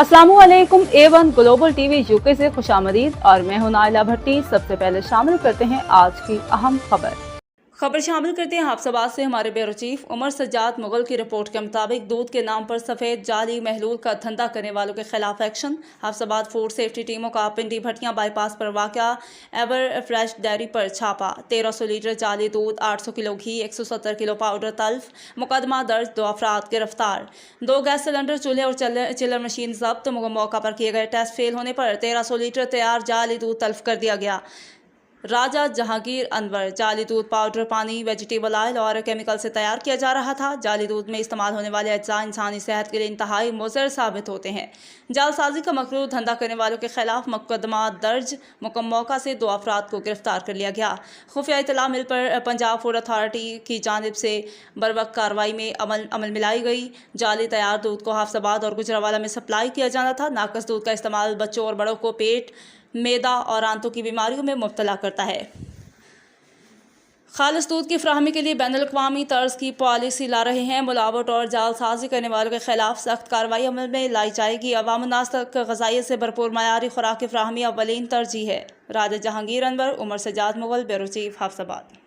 अस्सलामुअलैकुम। A1 global TV UK से खुशामदीद और मैं हूं नाइला भट्टी। सबसे पहले शामिल करते हैं आज की अहम खबर शामिल करते हैं हाफसाबाद से हमारे ब्यूरो चीफ उमर सज्जाद मुगल की रिपोर्ट के मुताबिक दूध के नाम पर सफ़ेद जाली महलूल का धंधा करने वालों के खिलाफ एक्शन। हाफसाबाद फूड सेफ्टी टीमों का पिंडी भट्टियां बाईपास पर वाक़या एवर फ्रेश डेयरी पर छापा। 1300 लीटर जाली दूध, 800 किलो घी, 170 किलो पाउडर तल्फ। मुकदमा दर्ज, 2 अफराद गिरफ्तार। 2 गैस सिलेंडर, चूल्हे और चिल्लर मशीन जब्त। मौका पर किए गए टेस्ट फेल होने पर 1300 लीटर तैयार जाली दूध तल्फ कर दिया गया। राजा जहांगीर अनवर जाली दूध पाउडर, पानी, वेजिटेबल ऑयल और केमिकल से तैयार किया जा रहा था। जाली दूध में इस्तेमाल होने वाले अज्जा इंसानी सेहत के लिए इंतहाई मुज़र साबित होते हैं। जालसाजी का मकरूर धंधा करने वालों के खिलाफ मुकदमा दर्ज। मौका से 2 अफराद को गिरफ्तार कर लिया गया। खुफिया इत्तला मिल पर पंजाब फूड अथॉरिटी की जानिब से बरवक्त कार्रवाई में अमल मिलाई गई। जाली तैयार दूध को हाफसाबाद और गुजरावाला में सप्लाई किया जाना था। नाकस दूध का इस्तेमाल बच्चों और बड़ों को पेट, मैदा और आंतों की बीमारियों में मुब्तला करता है। खालिस दूध की फ्राहमी के लिए बैनुल-अक़वामी तर्ज की पॉलिसी ला रहे हैं। मिलावट और जालसाजी करने वालों के खिलाफ सख्त कार्रवाई अमल में लाई जाएगी। अवाम-उन्नास तक ग़िज़ाइयत से भरपूर मयारी खुराक की फ्राहमी अव्वलीन तरजीह है। राजा जहांगीर अनवर, उमर सज्जाद मुगल, ब्यूरो चीफ, हाफसाबाद।